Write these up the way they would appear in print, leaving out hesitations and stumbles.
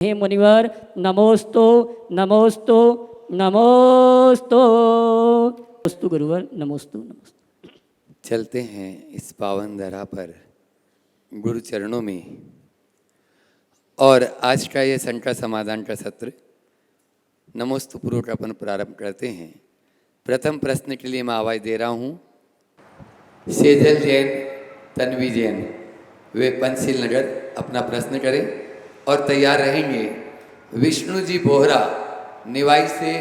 हे मुनिवर नमोस्तु नमोस्तु नमोस्तु नमोस्तु गुरुवर नमोस्तु नमोस्तु। चलते हैं इस पावन धरा पर गुरु चरणों में। और आज का ये संकट समाधान का सत्र नमोस्तु पूर्वक अपन प्रारंभ करते हैं। प्रथम प्रश्न के लिए मैं आवाज़ दे रहा हूँ सेजल जैन, तन्वी जैन, वे पंचशील नगर अपना प्रश्न करें और तैयार रहेंगे। विष्णु जी बोहरा निवाई से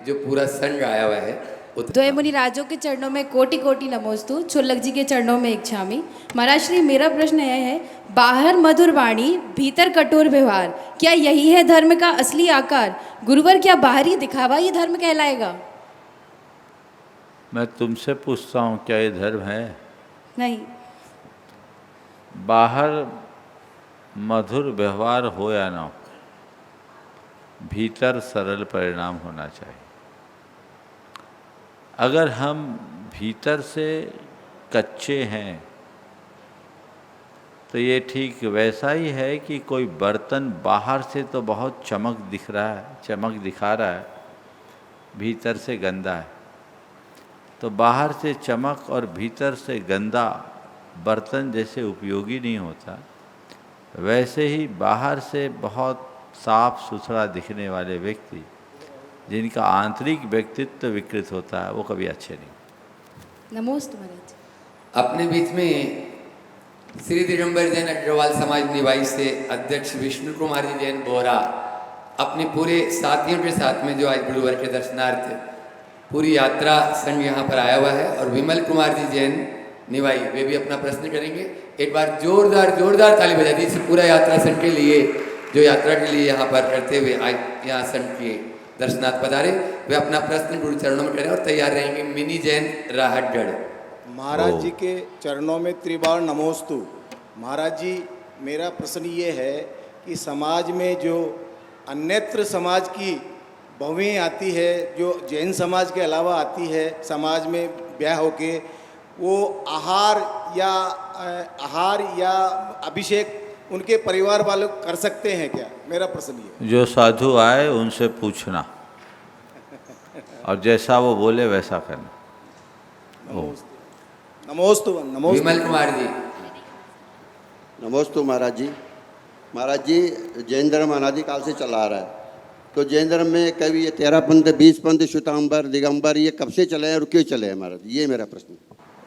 जो पूरा संघ आया हुआ है द्वय मुनि राजों के चरणों में कोटि कोटि नमोस्तु, छुल्लक जी के चरणों में इच्छामि। महाराज श्री, मेरा प्रश्न यह है, बाहर मधुर वाणी भीतर कठोर व्यवहार, क्या यही है धर्म का असली आकार? गुरुवर, क्या बाहरी दिखावा ये धर्म कहलाएगा? मैं तुमसे पूछता हूँ, क्या ये धर्म है? नहीं। बाहर मधुर व्यवहार हो या ना हो, भीतर सरल परिणाम होना चाहिए। अगर हम भीतर से कच्चे हैं तो ये ठीक वैसा ही है कि कोई बर्तन बाहर से तो बहुत चमक दिख रहा है, चमक दिखा रहा है, भीतर से गंदा है। तो बाहर से चमक और भीतर से गंदा बर्तन जैसे उपयोगी नहीं होता, वैसे ही बाहर से बहुत साफ सुथरा दिखने वाले व्यक्ति जिनका आंतरिक व्यक्तित्व विकृत होता है, वो कभी अच्छे नहीं। नमोस्तु महाराज। अपने बीच में श्री दिगंबर जैन अग्रवाल समाज निवाई से अध्यक्ष विष्णु कुमार जी जैन बोहरा अपने पूरे साथियों के साथ में जो आज गुरुवर के दर्शनार्थ पूरी यात्रा संघ यहाँ पर आया हुआ है, और विमल कुमार जी जैन निवाई वे भी अपना प्रश्न करेंगे। एक बार जोरदार जोरदार ताली बजा दी इस पूरा यात्रा संघ के लिए, जो यात्रा के लिए यहाँ पर करते हुए आज यहाँ संघ के दर्शनार्थ पधारे। वे अपना प्रश्न गुरु चरणों में करें और तैयार रहेंगे। मिनी जैन राहतगढ़। महाराज जी के चरणों में त्रिबार नमोस्तु। महाराज जी, मेरा प्रश्न ये है कि समाज में जो अन्यत्र समाज की बहुएं आती है, जो जैन समाज के अलावा आती है समाज में ब्याह होके, वो आहार या अभिषेक उनके परिवार वाले कर सकते हैं क्या? मेरा प्रश्न ये। जो साधु आए उनसे पूछना और जैसा वो बोले वैसा करना। नमोस्तु नमोस्तु। विमल कुमार जी। नमोस्तु महाराज जी। महाराज जी, जैन धर्म अनादिकाल से चला आ रहा है, तो जैन धर्म में कभी ये 13 पंथ, 20 पंथ, श्वेतांबर, दिगंबर, ये कब से चले हैं और क्यों चले हैं महाराज? ये मेरा प्रश्न।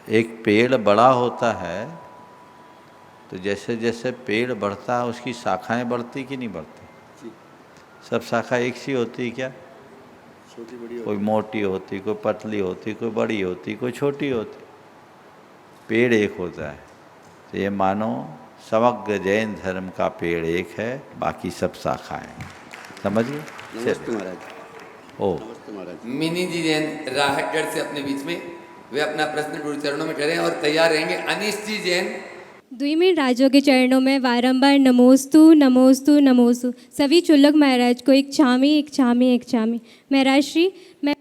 एक पेड़ बड़ा होता है तो जैसे जैसे पेड़ बढ़ता है उसकी शाखाएं बढ़ती कि नहीं बढ़ती? सब शाखा एक सी होती क्या? छोटी बड़ी कोई मोटी होती, कोई पतली होती, कोई बड़ी होती, कोई छोटी होती। पेड़ एक होता है। तो ये मानो समग्र जैन धर्म का पेड़ एक है, बाकी सब शाखाएं। समझ गए? नमस्ते महाराज। ओ नमस्ते महाराज। मिनी जी जैन राहतगढ़ से अपने बीच में वे अपना प्रश्न गुरु चरणों में करें और तैयार रहेंगे। अनीश जी जैन। द्विमीर राजों के चरणों में बारंबार नमोस्तु नमोस्तु नमोस्तु। सभी चुल्लक महाराज को एक छामी। महाराज श्री, मैं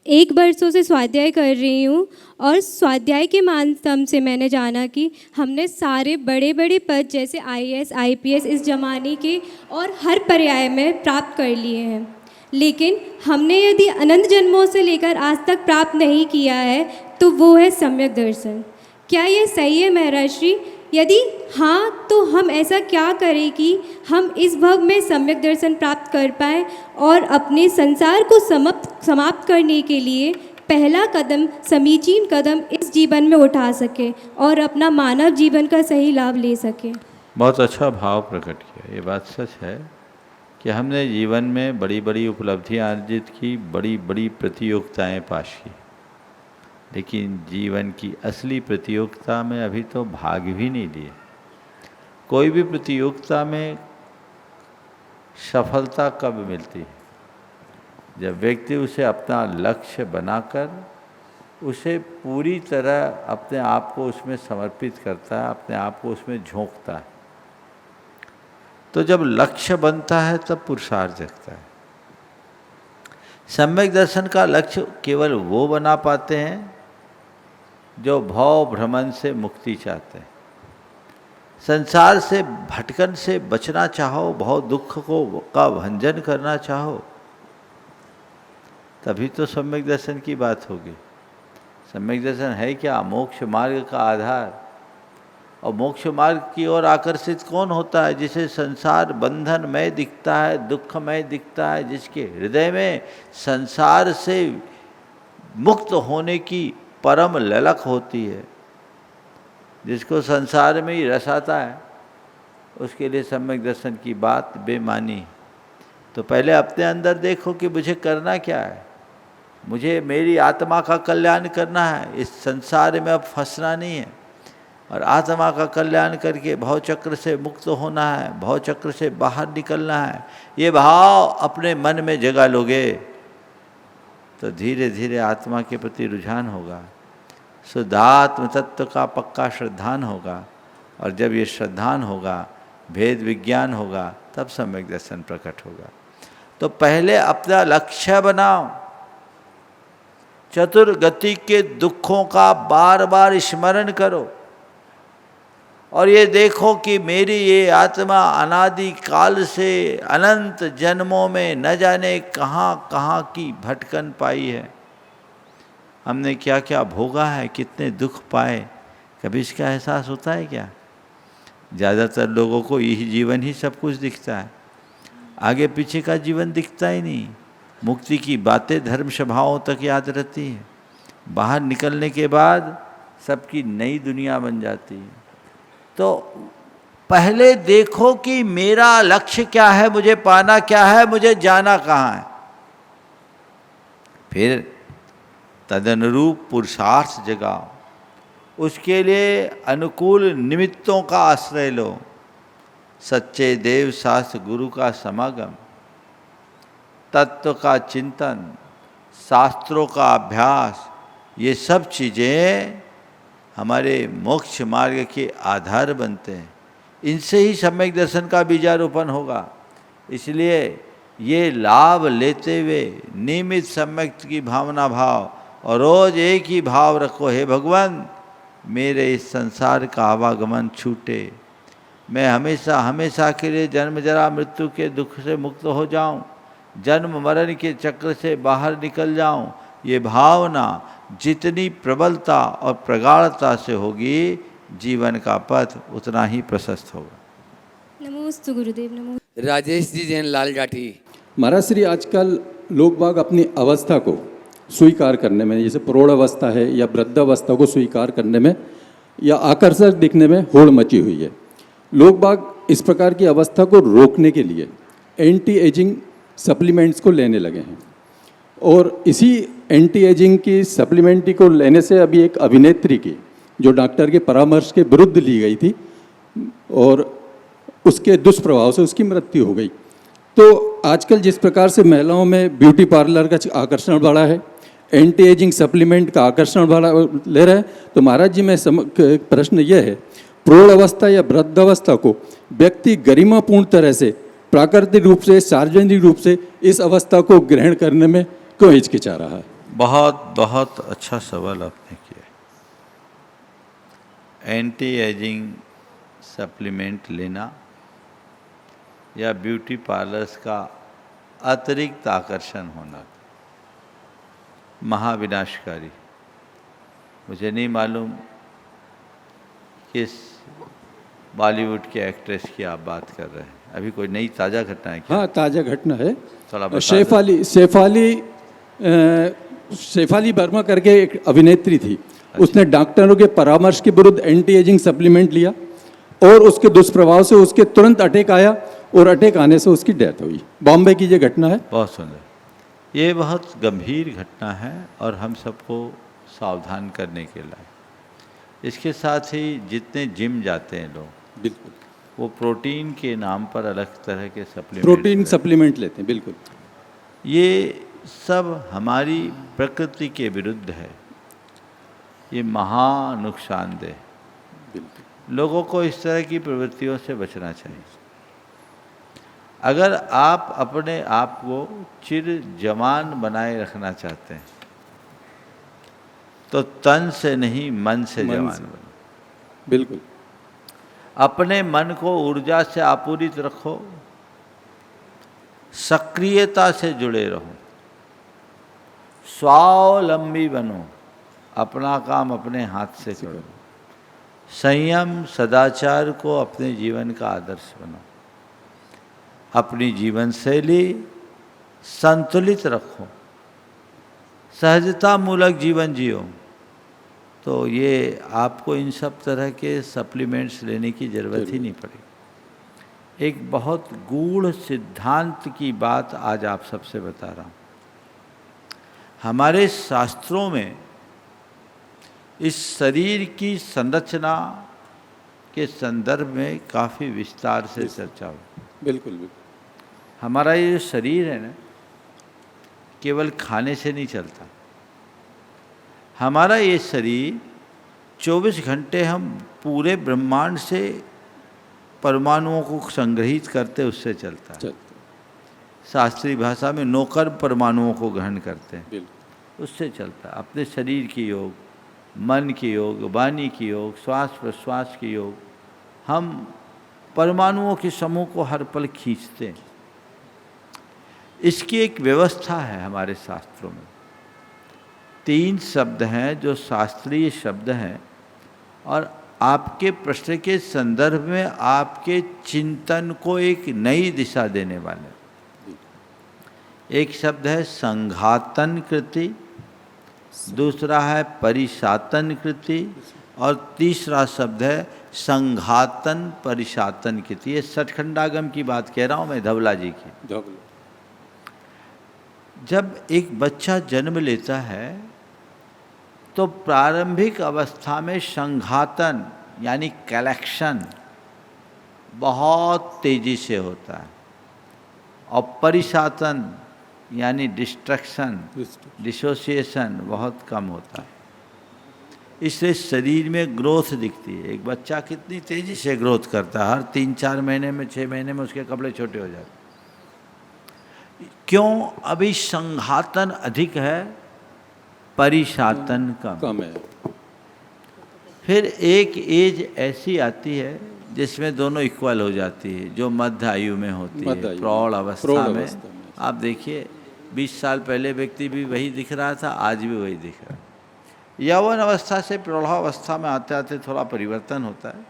1 वर्षों से स्वाध्याय कर रही हूँ और स्वाध्याय के माध्यम से मैंने जाना कि हमने सारे बड़े बड़े पद जैसे IAS, IPS इस जमाने के और हर पर्याय में प्राप्त कर लिए हैं, लेकिन हमने यदि अनंत जन्मों से लेकर आज तक प्राप्त नहीं किया है तो वो है सम्यक दर्शन। क्या ये सही है महाराज श्री? यदि हाँ तो हम ऐसा क्या करें कि हम इस भव में सम्यक दर्शन प्राप्त कर पाएँ और अपने संसार को समाप्त करने के लिए पहला कदम, समीचीन कदम इस जीवन में उठा सकें और अपना मानव जीवन का सही लाभ ले सकें? बहुत अच्छा भाव प्रकट किया। ये बात सच है कि हमने जीवन में बड़ी बड़ी उपलब्धियां अर्जित की, बड़ी बड़ी प्रतियोगिताएं पास की, लेकिन जीवन की असली प्रतियोगिता में अभी तो भाग भी नहीं लिए। कोई भी प्रतियोगिता में सफलता कब मिलती है? जब व्यक्ति उसे अपना लक्ष्य बनाकर उसे पूरी तरह अपने आप को उसमें समर्पित करता है, अपने आप को उसमें झोंकता है। तो जब लक्ष्य बनता है तब पुरुषार्थ जगता है। सम्यक दर्शन का लक्ष्य केवल वो बना पाते हैं जो भव भ्रमण से मुक्ति चाहते हैं। संसार से भटकन से बचना चाहो, बहुत दुख को का भंजन करना चाहो, तभी तो सम्यक दर्शन की बात होगी। सम्यक दर्शन है क्या? मोक्ष मार्ग का आधार। और मोक्ष मार्ग की ओर आकर्षित कौन होता है? जिसे संसार बंधनमय दिखता है, दुखमय दिखता है, जिसके हृदय में संसार से मुक्त होने की परम ललक होती है, जिसको संसार में ही रस आता है, उसके लिए सम्यक दर्शन की बात बेमानी। तो पहले अपने अंदर देखो कि मुझे करना क्या है। मुझे मेरी आत्मा का कल्याण करना है, इस संसार में अब फंसना नहीं है, और आत्मा का कल्याण करके भवचक्र से मुक्त होना है, भवचक्र से बाहर निकलना है। ये भाव अपने मन में जगा लोगे तो धीरे धीरे आत्मा के प्रति रुझान होगा, शुद्धात्म तत्व का पक्का श्रद्धान होगा, और जब ये श्रद्धान होगा, भेद विज्ञान होगा, तब सम्यक दर्शन प्रकट होगा। तो पहले अपना लक्ष्य बनाओ, चतुर्गति के दुखों का बार बार स्मरण करो, और ये देखो कि मेरी ये आत्मा अनादि काल से अनंत जन्मों में न जाने कहाँ कहाँ की भटकन पाई है। हमने क्या क्या भोगा है, कितने दुख पाए, कभी इसका एहसास होता है क्या? ज़्यादातर लोगों को यही जीवन ही सब कुछ दिखता है, आगे पीछे का जीवन दिखता ही नहीं। मुक्ति की बातें धर्म सभाओं तक याद रहती है, बाहर निकलने के बाद सबकी नई दुनिया बन जाती है। तो पहले देखो कि मेरा लक्ष्य क्या है, मुझे पाना क्या है, मुझे जाना कहाँ है। फिर तदनुरूप पुरुषार्थ जगाओ, उसके लिए अनुकूल निमित्तों का आश्रय लो। सच्चे देव शास्त्र गुरु का समागम, तत्व का चिंतन, शास्त्रों का अभ्यास, ये सब चीज़ें हमारे मोक्ष मार्ग के आधार बनते हैं। इनसे ही सम्यक दर्शन का बीजारोपण होगा। इसलिए ये लाभ लेते हुए नियमित सम्यक की भावना भाव, और रोज एक ही भाव रखो, हे भगवान मेरे इस संसार का आवागमन छूटे, मैं हमेशा हमेशा के लिए जन्म जरा मृत्यु के दुख से मुक्त हो जाऊं, जन्म मरण के चक्र से बाहर निकल जाऊं। ये भावना जितनी प्रबलता और प्रगाढ़ता से होगी, जीवन का पथ उतना ही प्रशस्त होगा। नमोस्तु गुरुदेव, नमो। राजेश जी जैन लाल जाठी। महाराज श्री, आजकल लोग बाग अपनी अवस्था को स्वीकार करने में, जैसे प्रौढ़ अवस्था है या वृद्ध अवस्था को स्वीकार करने में या आकर्षक दिखने में होड़ मची हुई है। लोग बाग इस प्रकार की अवस्था को रोकने के लिए एंटी एजिंग सप्लीमेंट्स को लेने लगे हैं, और इसी एंटी एजिंग की सप्लीमेंट को लेने से अभी एक अभिनेत्री की, जो डॉक्टर के परामर्श के विरुद्ध ली गई थी, और उसके दुष्प्रभाव से उसकी मृत्यु हो गई। तो आजकल जिस प्रकार से महिलाओं में ब्यूटी पार्लर का आकर्षण बढ़ा है, एंटी एजिंग सप्लीमेंट का आकर्षण बढ़ा ले रहा है, तो महाराज जी में प्रश्न यह है, प्रौढ़ अवस्था या वृद्ध अवस्था को व्यक्ति गरिमापूर्ण तरह से, प्राकृतिक रूप से, सार्वजनिक रूप से इस अवस्था को ग्रहण करने में क्यों हिचकिचा रहा है? बहुत बहुत अच्छा सवाल आपने किया। एंटी एजिंग सप्लीमेंट लेना या ब्यूटी पार्लर्स का अतिरिक्त आकर्षण होना महाविनाशकारी। मुझे नहीं मालूम किस बॉलीवुड के एक्ट्रेस की आप बात कर रहे हैं, अभी कोई नई ताज़ा घटना है क्या? हाँ, ताज़ा घटना है। थोड़ा बता शेफाली वर्मा करके एक अभिनेत्री थी। अच्छा। उसने डॉक्टरों के परामर्श के विरुद्ध एंटी एजिंग सप्लीमेंट लिया, और उसके दुष्प्रभाव से उसके तुरंत अटैक आया, और अटैक आने से उसकी डेथ हुई। बॉम्बे की ये घटना है। बहुत सुंदर, ये बहुत गंभीर घटना है और हम सबको सावधान करने के लिए। इसके साथ ही जितने जिम जाते हैं लोग, बिल्कुल, वो प्रोटीन के नाम पर अलग तरह के प्रोटीन सप्लीमेंट लेते हैं। बिल्कुल, ये सब हमारी प्रकृति के विरुद्ध है, ये महा नुकसानदेह। लोगों को इस तरह की प्रवृत्तियों से बचना चाहिए। अगर आप अपने आप को चिर जवान बनाए रखना चाहते हैं तो तन से नहीं मन से जवान बनो। बिल्कुल। अपने मन को ऊर्जा से आपूरित रखो, सक्रियता से जुड़े रहो, स्वावलंबी बनो, अपना काम अपने हाथ से करो, संयम सदाचार को अपने जीवन का आदर्श बनो, अपनी जीवन शैली संतुलित रखो, सहजता मूलक जीवन जियो। तो ये आपको इन सब तरह के सप्लीमेंट्स लेने की ज़रूरत ही नहीं पड़ेगी। एक बहुत गूढ़ सिद्धांत की बात आज आप सबसे बता रहा हूँ। हमारे शास्त्रों में इस शरीर की संरचना के संदर्भ में काफ़ी विस्तार से चर्चा हुई। बिल्कुल बिल्कुल। हमारा ये जो शरीर है ना, केवल खाने से नहीं चलता। हमारा ये शरीर 24 घंटे हम पूरे ब्रह्मांड से परमाणुओं को संग्रहित करते उससे चलता है। शास्त्रीय भाषा में नौकर परमाणुओं को ग्रहण करते हैं, उससे चलता है। अपने शरीर की योग, मन की योग, वाणी की योग, श्वास प्रश्वास की योग, हम परमाणुओं के समूह को हर पल खींचते हैं। इसकी एक व्यवस्था है हमारे शास्त्रों में। 3 शब्द हैं जो शास्त्रीय शब्द हैं और आपके प्रश्न के संदर्भ में आपके चिंतन को एक नई दिशा देने वाले। एक शब्द है संघातन कृति, दूसरा है परिशातन कृति और तीसरा शब्द है संघातन परिशातन कृति। ये सठखंडागम की बात कह रहा हूँ मैं, धवला जी की। जब एक बच्चा जन्म लेता है तो प्रारंभिक अवस्था में संघातन यानी कलेक्शन बहुत तेजी से होता है और परिशातन यानी डिस्ट्रक्शन, डिसोसिएशन बहुत कम होता है। इससे शरीर में ग्रोथ दिखती है। एक बच्चा कितनी तेजी से ग्रोथ करता है, हर 3-4 महीने में, 6 महीने में उसके कपड़े छोटे हो जाते। क्यों? अभी संघातन अधिक है, परिशातन कम है। फिर एक एज ऐसी आती है जिसमें दोनों इक्वल हो जाती है, जो मध्य आयु में होती है, प्रौढ़ अवस्था में। आप देखिए 20 साल पहले व्यक्ति भी वही दिख रहा था, आज भी वही दिख रहा है। यौवन अवस्था से प्रौढ़ावस्था में आते आते थोड़ा परिवर्तन होता है।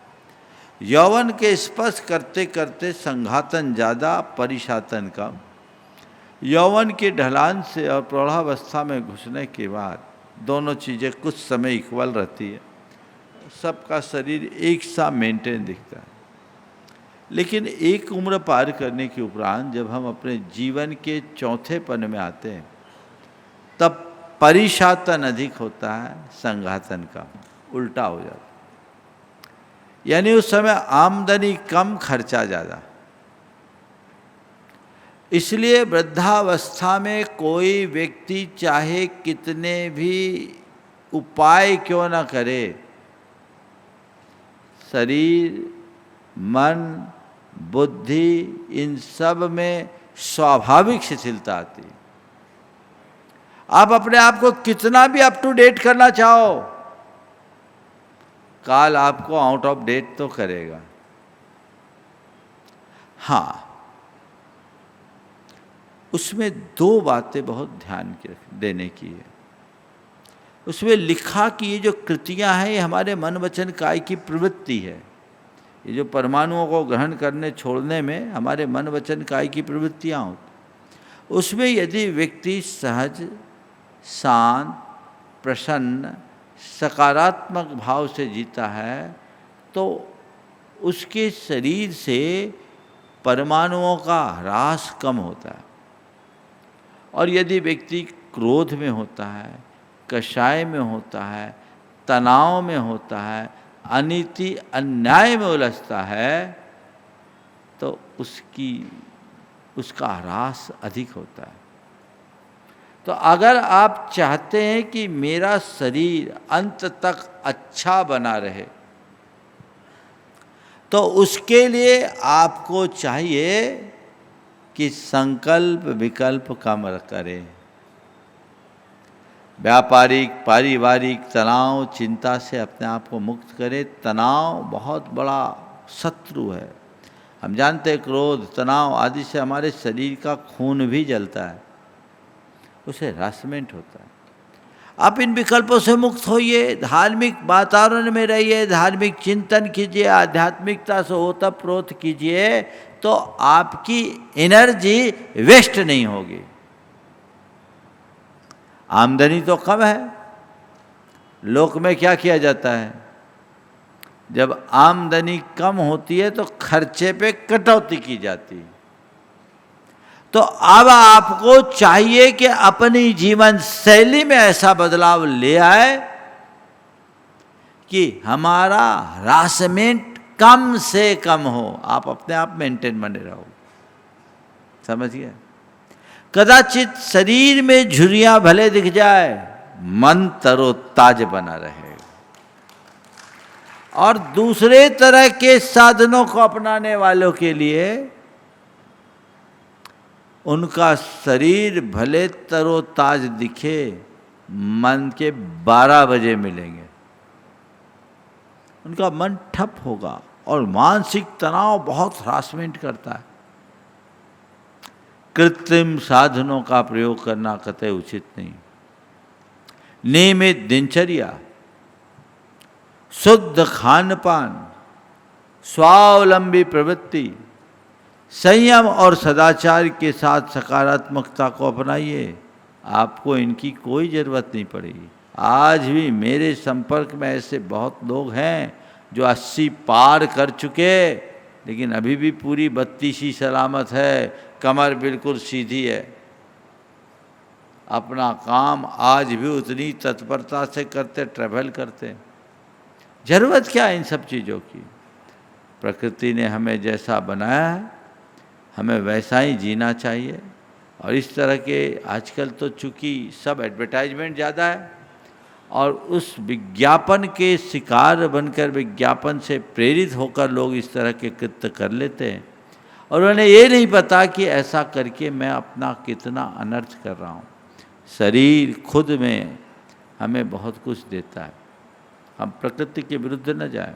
यौवन के स्पर्श करते करते संघातन ज़्यादा, परिशातन कम। यौवन के ढलान से और प्रौढ़ावस्था में घुसने के बाद दोनों चीज़ें कुछ समय इक्वल रहती है, सबका शरीर एक सा मेंटेन दिखता है। लेकिन एक उम्र पार करने के उपरांत जब हम अपने जीवन के चौथे पन में आते हैं तब परिशातन अधिक होता है, संघातन का उल्टा हो जाता है। यानी उस समय आमदनी कम, खर्चा ज़्यादा। इसलिए वृद्धावस्था में कोई व्यक्ति चाहे कितने भी उपाय क्यों न करे, शरीर, मन, बुद्धि, इन सब में स्वाभाविक शिथिलता आती है। आप अपने आप को कितना भी अप टू डेट करना चाहो, काल आपको आउट ऑफ डेट तो करेगा। हाँ, उसमें 2 बातें बहुत ध्यान देने की है। उसमें लिखा कि ये जो कृतियां हैं ये हमारे मन वचन काय की प्रवृत्ति है। ये जो परमाणुओं को ग्रहण करने छोड़ने में हमारे मन वचन काय की प्रवृत्तियाँ होती, उसमें यदि व्यक्ति सहज, शांत, प्रसन्न, सकारात्मक भाव से जीता है तो उसके शरीर से परमाणुओं का ह्रास कम होता है। और यदि व्यक्ति क्रोध में होता है, कषाय में होता है, तनाव में होता है, अनीति अन्याय में उलझता है तो उसका ह्रास अधिक होता है। तो अगर आप चाहते हैं कि मेरा शरीर अंत तक अच्छा बना रहे तो उसके लिए आपको चाहिए कि संकल्प विकल्प कम करें। व्यापारिक, पारिवारिक तनाव, चिंता से अपने आप को मुक्त करें। तनाव बहुत बड़ा शत्रु है। हम जानते हैं क्रोध, तनाव आदि से हमारे शरीर का खून भी जलता है, उसे हरासमेंट होता है। आप इन विकल्पों से मुक्त होइए, धार्मिक वातावरण में रहिए, धार्मिक चिंतन कीजिए, आध्यात्मिकता से ओतप्रोत कीजिए, तो आपकी एनर्जी वेस्ट नहीं होगी। आमदनी तो कम है, लोक में क्या किया जाता है, जब आमदनी कम होती है तो खर्चे पे कटौती की जाती है। तो अब आपको चाहिए कि अपनी जीवन शैली में ऐसा बदलाव ले आए कि हमारा हरासमेंट कम से कम हो, आप अपने आप मेंटेन बने रहो। समझिए, कदाचित शरीर में झुर्रियां भले दिख जाए, मन तरोताज बना रहेगा। और दूसरे तरह के साधनों को अपनाने वालों के लिए उनका शरीर भले तरोताज दिखे, मन के 12 बजे मिलेंगे, उनका मन ठप होगा और मानसिक तनाव बहुत हरासमेंट करता है। कृत्रिम साधनों का प्रयोग करना कतई उचित नहीं। नियमित दिनचर्या, शुद्ध खान पान, स्वावलंबी प्रवृत्ति, संयम और सदाचार के साथ सकारात्मकता को अपनाइए। आपको इनकी कोई ज़रूरत नहीं पड़ेगी। आज भी मेरे संपर्क में ऐसे बहुत लोग हैं जो 80 पार कर चुके, लेकिन अभी भी पूरी 32 सलामत है, कमर बिल्कुल सीधी है, अपना काम आज भी उतनी तत्परता से करते, ट्रैवल करते। ज़रूरत क्या है इन सब चीज़ों की? प्रकृति ने हमें जैसा बनाया है, हमें वैसा ही जीना चाहिए। और इस तरह के आजकल तो चूँकि सब एडवर्टाइजमेंट ज़्यादा है और उस विज्ञापन के शिकार बनकर, विज्ञापन से प्रेरित होकर लोग इस तरह के कृत्य कर लेते हैं और उन्हें ये नहीं पता कि ऐसा करके मैं अपना कितना अनर्थ कर रहा हूँ। शरीर खुद में हमें बहुत कुछ देता है, हम प्रकृति के विरुद्ध न जाएं।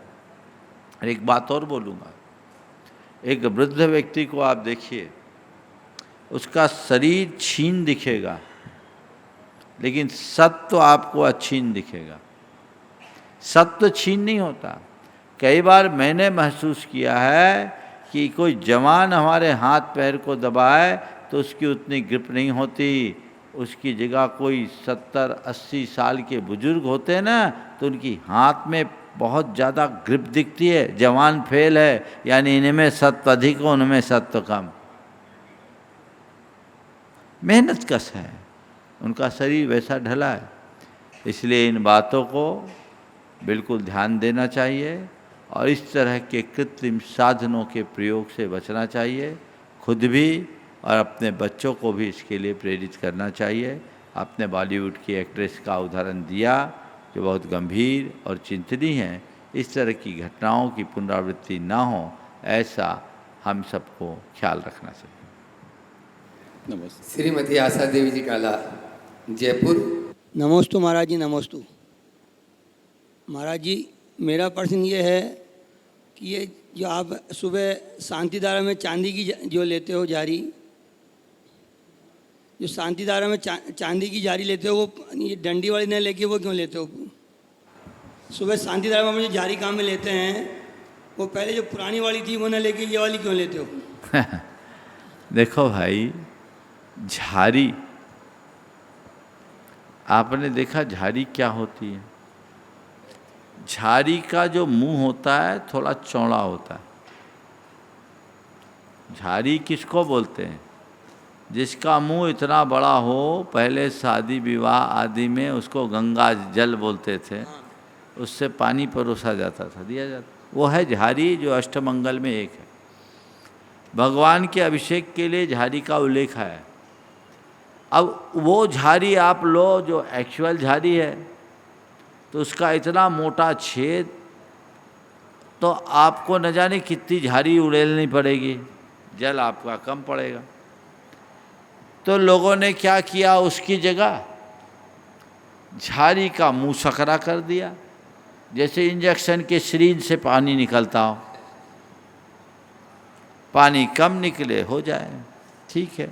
एक बात और बोलूँगा, एक वृद्ध व्यक्ति को आप देखिए, उसका शरीर क्षीण दिखेगा लेकिन सत्व आपको अच्छीन दिखेगा। सत्व क्षीण नहीं होता। कई बार मैंने महसूस किया है कि कोई जवान हमारे हाथ पैर को दबाए तो उसकी उतनी ग्रिप नहीं होती, उसकी जगह कोई 70-80 साल के बुजुर्ग होते हैं ना, तो उनकी हाथ में बहुत ज़्यादा ग्रिप दिखती है। जवान फेल है, यानी इनमें सत्व अधिक हो, उनमें सत्व कम। मेहनत कश है, उनका शरीर वैसा ढला है। इसलिए इन बातों को बिल्कुल ध्यान देना चाहिए और इस तरह के कृत्रिम साधनों के प्रयोग से बचना चाहिए। खुद भी और अपने बच्चों को भी इसके लिए प्रेरित करना चाहिए। आपने बॉलीवुड की एक्ट्रेस का उदाहरण दिया जो बहुत गंभीर और चिंतनीय है। इस तरह की घटनाओं की पुनरावृत्ति ना हो, ऐसा हम सबको ख्याल रखना चाहिए। नमस्ते। श्रीमती आशा देवी जी काला, जयपुर। नमोस्तु महाराज जी, नमोस्तु महाराज जी। मेरा प्रश्न ये है कि ये जो आप सुबह शांतिधारा में चांदी की जो लेते हो जारी, जो शांतिधारा में चांदी की जारी लेते हो, वो ये डंडी वाली नहीं लेके वो क्यों लेते हो? सुबह शांतिधारा में जो जारी काम में लेते हैं, वो पहले जो पुरानी वाली थी वो न लेके ये वाली क्यों लेते हो? देखो भाई, झारी, आपने देखा झारी क्या होती है? झारी का जो मुंह होता है थोड़ा चौड़ा होता है। झारी किसको बोलते हैं? जिसका मुंह इतना बड़ा हो। पहले शादी विवाह आदि में उसको गंगा जल बोलते थे, उससे पानी परोसा जाता था, दिया जाता। वो है झारी, जो अष्टमंगल में एक है। भगवान के अभिषेक के लिए झारी का उल्लेख है। अब वो झारी आप लो जो एक्चुअल झारी है, तो उसका इतना मोटा छेद, तो आपको न जाने कितनी झारी उड़ेलनी पड़ेगी, जल आपका कम पड़ेगा। तो लोगों ने क्या किया, उसकी जगह झारी का मुंह सकरा कर दिया, जैसे इंजेक्शन के सिरिंज से पानी निकलता हो। पानी कम निकले हो जाए, ठीक है,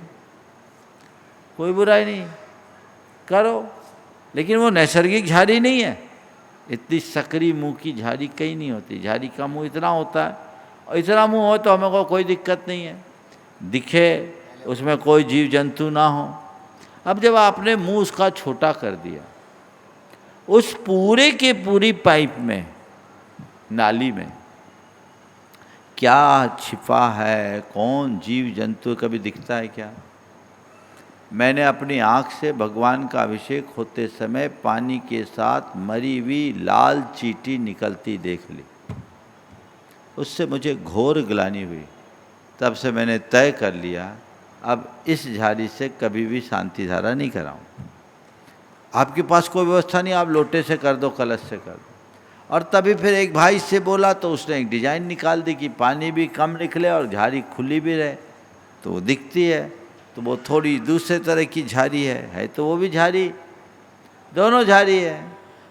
कोई बुराई नहीं, करो। लेकिन वो नैसर्गिक झाड़ी नहीं है, इतनी सकरी मुंह की झाड़ी कहीं नहीं होती। झाड़ी का मुंह इतना होता है, और इतना मुंह हो तो हमें कोई दिक्कत नहीं है, दिखे उसमें कोई जीव जंतु ना हो। अब जब आपने मुंह उसका छोटा कर दिया, उस पूरे के पूरी पाइप में, नाली में क्या छिपा है, कौन जीव जंतु कभी दिखता है क्या? मैंने अपनी आँख से भगवान का अभिषेक होते समय पानी के साथ मरी हुई लाल चींटी निकलती देख ली, उससे मुझे घोर ग्लानि हुई। तब से मैंने तय कर लिया अब इस झाड़ी से कभी भी शांति धारा नहीं कराऊं। आपके पास कोई व्यवस्था नहीं, आप लोटे से कर दो, कलश से कर दो। और तभी फिर एक भाई से बोला तो उसने एक डिजाइन निकाल दी कि पानी भी कम निकले और झाड़ी खुली भी रहे, तो वो दिखती है। तो वो थोड़ी दूसरे तरह की झाड़ी है तो वो भी झाड़ी, दोनों झाड़ी है।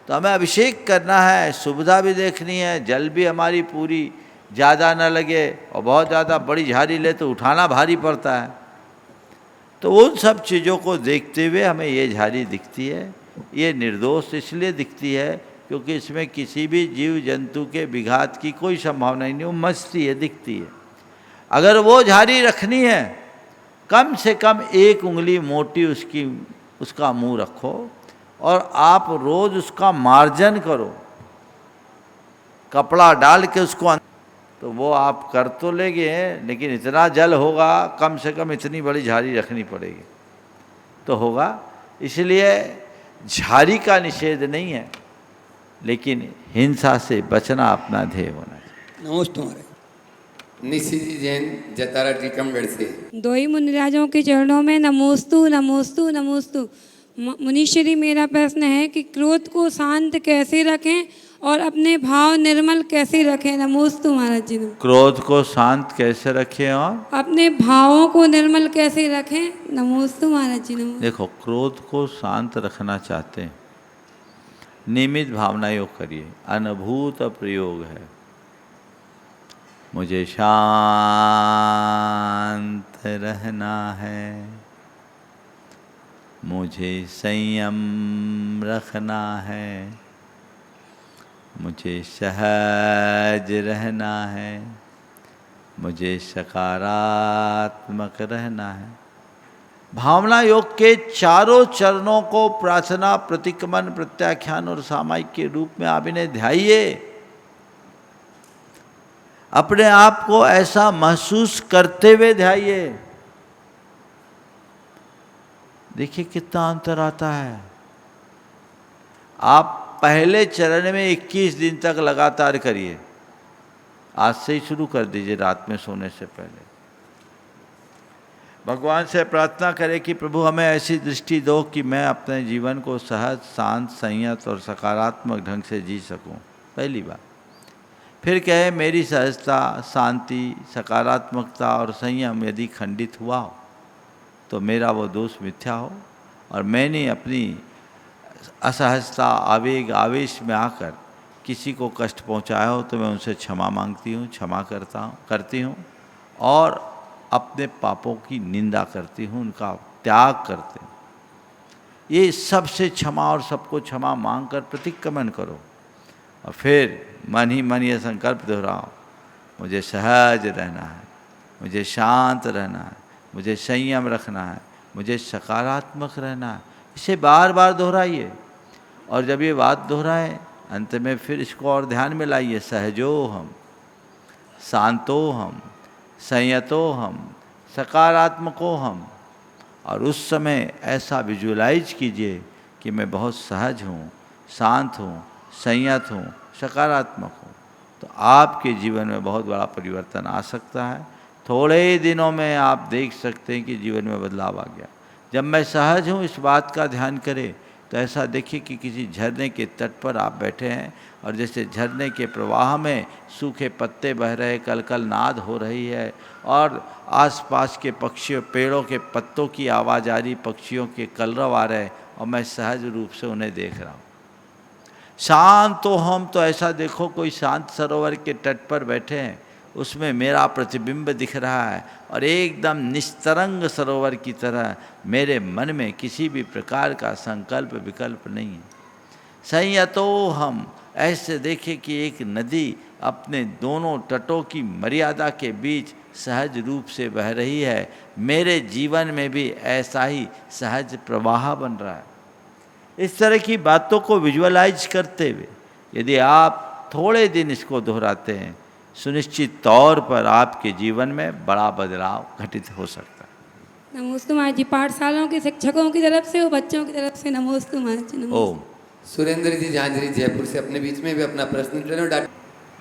तो हमें अभिषेक करना है, सुविधा भी देखनी है, जल भी हमारी पूरी ज़्यादा न लगे, और बहुत ज़्यादा बड़ी झाड़ी ले तो उठाना भारी पड़ता है। तो उन सब चीज़ों को देखते हुए हमें ये झाड़ी दिखती है। ये निर्दोष इसलिए दिखती है क्योंकि इसमें किसी भी जीव जंतु के विघात की कोई संभावना ही नहीं, वो मस्ती है, दिखती है। अगर वो झाड़ी रखनी है, कम से कम 1 उंगली मोटी उसका मुंह रखो, और आप रोज उसका मार्जन करो, कपड़ा डाल के उसको, तो वो आप कर तो लेंगे, लेकिन इतना जल होगा, कम से कम इतनी बड़ी झाड़ी रखनी पड़ेगी तो होगा। इसलिए झाड़ी का निषेध नहीं है, लेकिन हिंसा से बचना अपना ध्येय होना चाहिए। नमस्ते महाराज। निशिजी जैन जतारा टीकमगढ़ से। दो ही मुनिराजों के चरणों में नमोस्तु नमोस्तु नमोस्तु। मुनीश्वरी, मेरा प्रश्न है कि क्रोध को शांत कैसे रखें और अपने भाव निर्मल कैसे रखें? नमोस्तु महाराज जी। क्रोध को शांत कैसे रखें और अपने भावों को निर्मल कैसे रखें? नमोस्तु महाराज जी। नमो। देखो, क्रोध को शांत रखना चाहते हैं, नियमित भावना योग करिए। अनुभूत प्रयोग है, मुझे शांत रहना है, मुझे संयम रखना है, मुझे सहज रहना है, मुझे सकारात्मक रहना है। भावना योग के चारों चरणों को प्रार्थना, प्रतिक्रमण, प्रत्याख्यान और सामायिक के रूप में आप इन्हें ध्याइए। अपने आप को ऐसा महसूस करते हुए ध्याइए। देखिए कितना अंतर आता है। आप पहले चरण में 21 दिन तक लगातार करिए, आज से ही शुरू कर दीजिए, रात में सोने से पहले। भगवान से प्रार्थना करें कि प्रभु हमें ऐसी दृष्टि दो कि मैं अपने जीवन को सहज, शांत, संयत और सकारात्मक ढंग से जी सकूं, पहली बात। फिर कहे मेरी सहजता, शांति, सकारात्मकता और संयम यदि खंडित हुआ हो तो मेरा वो दोष मिथ्या हो, और मैंने अपनी असहजता, आवेग, आवेश में आकर किसी को कष्ट पहुंचाया हो तो मैं उनसे क्षमा मांगती हूँ, क्षमा करती हूँ, और अपने पापों की निंदा करती हूँ, उनका त्याग करते हूँ। ये सबसे क्षमा और सबको क्षमा मांगकर प्रतिक्रमण करो, और फिर मन ही मन ये संकल्प दोहराओ, मुझे सहज रहना है, मुझे शांत रहना है, मुझे संयम रखना है, मुझे सकारात्मक रहना है। इसे बार बार दोहराइए, और जब ये बात दोहराए अंत में फिर इसको और ध्यान में लाइए, सहजो हम, शांतो हम, संयतो हम, सकारात्मको हम। और उस समय ऐसा विजुअलाइज कीजिए कि मैं बहुत सहज हूँ, शांत हूँ, संयत हूँ, सकारात्मक हूँ, तो आपके जीवन में बहुत बड़ा परिवर्तन आ सकता है। थोड़े ही दिनों में आप देख सकते हैं कि जीवन में बदलाव आ गया। जब मैं सहज हूँ, इस बात का ध्यान करें तो ऐसा देखिए कि किसी झरने के तट पर आप बैठे हैं, और जैसे झरने के प्रवाह में सूखे पत्ते बह रहे, कलकल नाद हो रही है, और आसपास के पक्षियों, पेड़ों के पत्तों की आवाज़ आ रही, पक्षियों के कलरव आ रहे, और मैं सहज रूप से उन्हें देख रहा हूँ। शांत तो हम तो ऐसा देखो कोई शांत सरोवर के तट पर बैठे हैं, उसमें मेरा प्रतिबिंब दिख रहा है और एकदम निस्तरंग सरोवर की तरह मेरे मन में किसी भी प्रकार का संकल्प विकल्प नहीं है। संयतो हम, ऐसे देखे कि एक नदी अपने दोनों तटों की मर्यादा के बीच सहज रूप से बह रही है। मेरे जीवन में भी ऐसा ही सहज प्रवाह बन रहा है। इस तरह की बातों को विजुअलाइज करते हुए यदि आप थोड़े दिन इसको दोहराते हैं, सुनिश्चित तौर पर आपके जीवन में बड़ा बदलाव घटित हो सकता है। नमोस्तु महाराज जी। पाठशालाओं के शिक्षकों की तरफ से और बच्चों की तरफ से नमोस्तु महाराज जी। नमोस्तु। ओम। सुरेंद्र जी झांझरी जयपुर से अपने बीच में भी अपना प्रश्न डॉक्टर।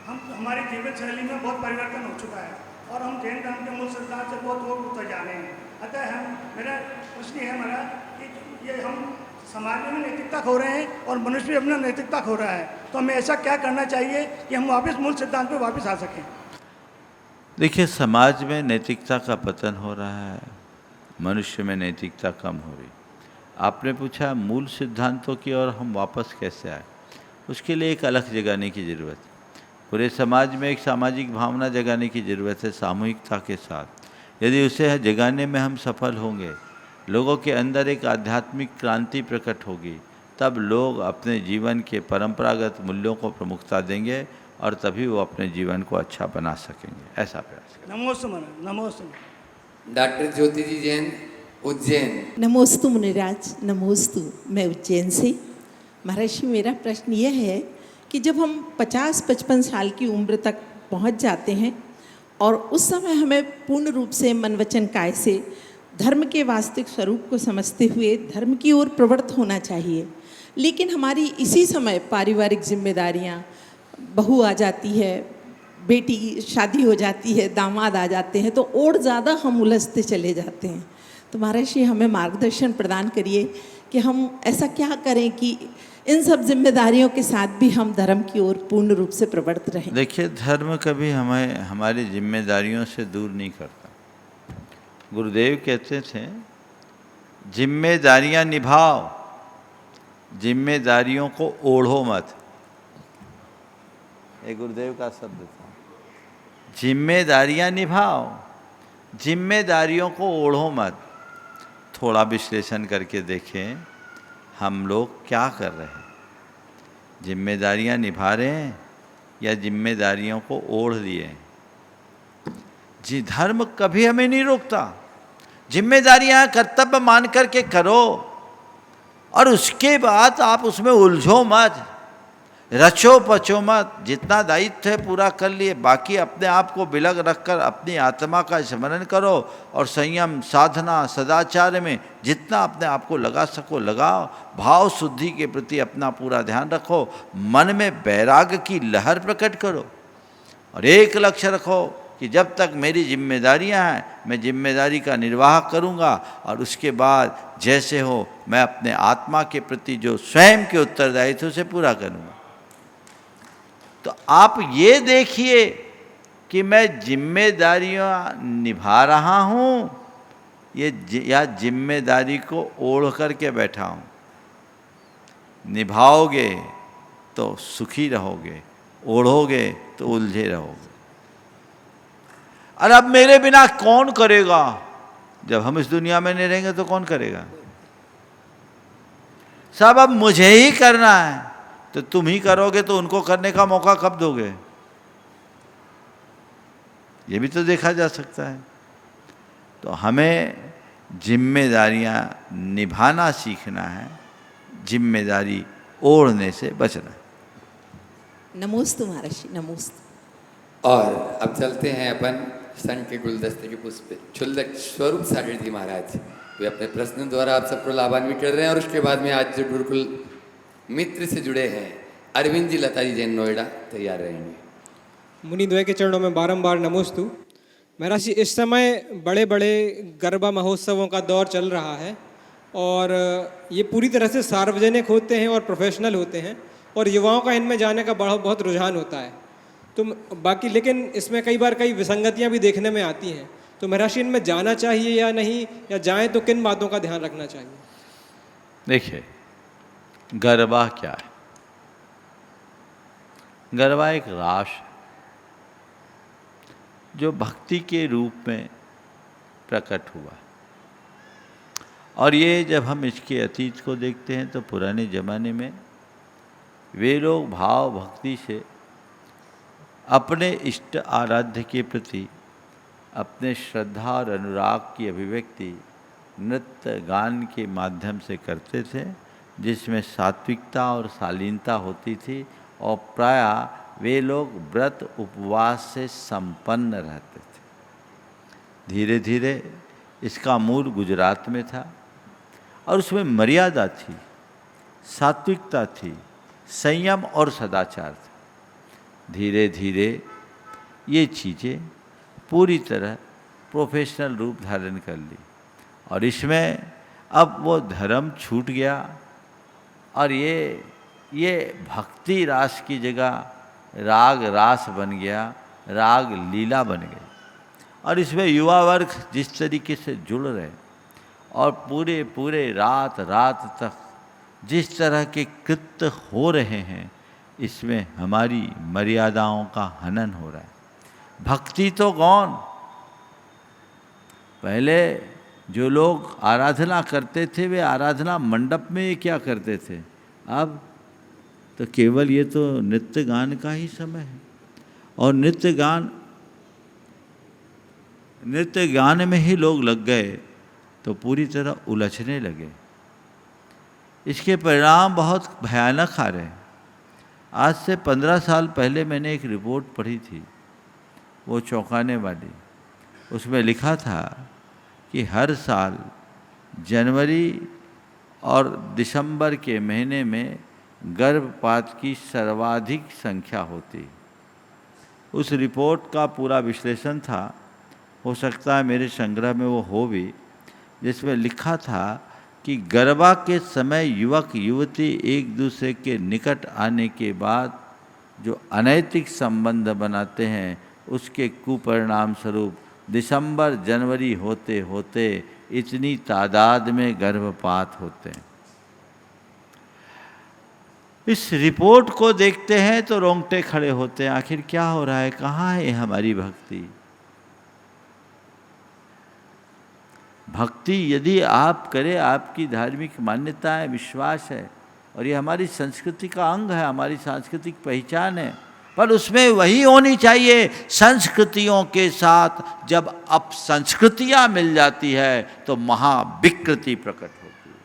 हम हमारी जीवन शैली में बहुत परिवर्तन हो चुका है और हम जैन धर्म के मूल सिद्धांत से बहुत दूर होते जा रहे हैं। अतः मेरा प्रश्न है हमारा कि ये हम समाज में नैतिकता खो रहे हैं और मनुष्य भी अपना नैतिकता खो रहा है, तो हमें ऐसा क्या करना चाहिए कि हम वापस मूल सिद्धांत पे वापस आ सकें? देखिए, समाज में नैतिकता का पतन हो रहा है, मनुष्य में नैतिकता कम हो रही। आपने पूछा मूल सिद्धांतों की ओर हम वापस कैसे आए। उसके लिए एक अलग जगाने की ज़रूरत है। पूरे समाज में एक सामाजिक भावना जगाने की ज़रूरत है सामूहिकता के साथ। यदि उसे जगाने में हम सफल होंगे, लोगों के अंदर एक आध्यात्मिक क्रांति प्रकट होगी, तब लोग अपने जीवन के परंपरागत मूल्यों को प्रमुखता देंगे और तभी वो अपने जीवन को अच्छा बना सकेंगे। ऐसा प्रयास करें। नमोस्तु महाराज। नमोस्तु। डॉक्टर ज्योति जी जैन उज्जैन। नमोस्तु मुनिराज। नमोस्तु। मैं उज्जैन से। महाराज जी, मेरा प्रश्न यह है कि जब हम 50-55 साल की उम्र तक पहुंच जाते हैं और उस समय हमें पूर्ण रूप से मन वचन काय से धर्म के वास्तविक स्वरूप को समझते हुए धर्म की ओर प्रवृत्त होना चाहिए, लेकिन हमारी इसी समय पारिवारिक जिम्मेदारियां, बहू आ जाती है, बेटी शादी हो जाती है, दामाद आ जाते हैं, तो और ज़्यादा हम उलझते चले जाते हैं। तो महाराज जी, हमें मार्गदर्शन प्रदान करिए कि हम ऐसा क्या करें कि इन सब जिम्मेदारियों के साथ भी हम धर्म की ओर पूर्ण रूप से प्रवृत्त रहें। देखिए, धर्म कभी हमें हमारी जिम्मेदारियों से दूर नहीं करता। गुरुदेव कहते थे, जिम्मेदारियां निभाओ, जिम्मेदारियों को ओढ़ो मत। ये गुरुदेव का शब्द था। जिम्मेदारियां निभाओ, जिम्मेदारियों को ओढ़ो मत। थोड़ा विश्लेषण करके देखें हम लोग क्या कर रहे हैं। जिम्मेदारियां निभा रहे हैं या जिम्मेदारियों को ओढ़ लिए। जी, धर्म कभी हमें नहीं रोकता। जिम्मेदारियां कर्तव्य मान करके करो और उसके बाद आप उसमें उलझो मत, रचो पचो मत। जितना दायित्व है पूरा कर लिए, बाकी अपने आप को बिलग रखकर अपनी आत्मा का स्मरण करो और संयम, साधना, सदाचार में जितना अपने आप को लगा सको लगाओ। भाव शुद्धि के प्रति अपना पूरा ध्यान रखो। मन में वैराग्य की लहर प्रकट करो और एक लक्ष्य रखो कि जब तक मेरी जिम्मेदारियां हैं, मैं जिम्मेदारी का निर्वाह करूंगा और उसके बाद जैसे हो मैं अपने आत्मा के प्रति जो स्वयं के उत्तरदायित्व से पूरा करूंगा। तो आप ये देखिए कि मैं जिम्मेदारियां निभा रहा हूं या जिम्मेदारी को ओढ़ करके बैठा हूं। निभाओगे तो सुखी रहोगे, ओढ़ोगे तो उलझे रहोगे। और अब मेरे बिना कौन करेगा? जब हम इस दुनिया में नहीं रहेंगे तो कौन करेगा? सब अब मुझे ही करना है। तो तुम ही करोगे तो उनको करने का मौका कब दोगे? ये भी तो देखा जा सकता है। तो हमें जिम्मेदारियां निभाना सीखना है, जिम्मेदारी ओढ़ने से बचना है। नमोस्तु महाराज, नमोस्तु। और अब चलते हैं अपन सन के गुलदस्ते के पुष्प क्षुल्लक स्वरूप सागर जी महाराज। वे अपने प्रश्न द्वारा आप सबको लाभान्वित कर रहे हैं और उसके बाद में आज जो बिल्कुल मित्र से जुड़े हैं अरविंद जी, लता जी जैन नोएडा तैयार रहेंगे। मुनिद्वय के चरणों में बारंबार नमोस्तु। महाराज जी, इस समय बड़े बड़े गरबा महोत्सवों का दौर चल रहा है और ये पूरी तरह से सार्वजनिक होते हैं और प्रोफेशनल होते हैं और युवाओं का इनमें जाने का बहुत रुझान होता है। तो बाकी लेकिन इसमें कई बार कई विसंगतियां भी देखने में आती हैं। तो महाराज जी, इनमें जाना चाहिए या नहीं, या जाएं तो किन बातों का ध्यान रखना चाहिए? देखिए, गरबा क्या है? गरबा एक रास है। जो भक्ति के रूप में प्रकट हुआ। और ये जब हम इसके अतीत को देखते हैं तो पुराने ज़माने में वे लोग भाव भक्ति से अपने इष्ट आराध्य के प्रति अपने श्रद्धा और अनुराग की अभिव्यक्ति नृत्य गान के माध्यम से करते थे, जिसमें सात्विकता और शालीनता होती थी, और प्रायः वे लोग व्रत उपवास से संपन्न रहते थे। धीरे धीरे इसका मूल गुजरात में था और उसमें मर्यादा थी, सात्विकता थी, संयम और सदाचार था। धीरे धीरे ये चीज़ें पूरी तरह प्रोफेशनल रूप धारण कर ली और इसमें अब वो धर्म छूट गया और ये भक्ति रास की जगह राग रास बन गया, राग लीला बन गई। और इसमें युवा वर्ग जिस तरीके से जुड़ रहे और पूरे पूरे रात रात तक जिस तरह के कृत्य हो रहे हैं, इसमें हमारी मर्यादाओं का हनन हो रहा है। भक्ति तो कौन, पहले जो लोग आराधना करते थे वे आराधना मंडप में क्या करते थे, अब तो केवल ये तो नृत्य गान का ही समय है और नृत्य गान में ही लोग लग गए तो पूरी तरह उलझने लगे। इसके परिणाम बहुत भयानक आ रहे हैं। आज से 15 साल पहले मैंने एक रिपोर्ट पढ़ी थी, वो चौंकाने वाली। उसमें लिखा था कि हर साल जनवरी और दिसंबर के महीने में गर्भपात की सर्वाधिक संख्या होती। उस रिपोर्ट का पूरा विश्लेषण था, हो सकता है मेरे संग्रह में वो हो भी, जिसमें लिखा था कि गर्भा के समय युवक युवती एक दूसरे के निकट आने के बाद जो अनैतिक संबंध बनाते हैं, उसके कुपरिणाम स्वरूप दिसंबर जनवरी होते होते इतनी तादाद में गर्भपात होते हैं। इस रिपोर्ट को देखते हैं तो रोंगटे खड़े होते हैं, आखिर क्या हो रहा है, कहाँ है हमारी भक्ति। भक्ति यदि आप करें, आपकी धार्मिक मान्यता है, विश्वास है और ये हमारी संस्कृति का अंग है, हमारी सांस्कृतिक पहचान है, पर उसमें वही होनी चाहिए संस्कृतियों के साथ जब अपसंस्कृतियाँ मिल जाती है तो महाविकृति प्रकट होती है।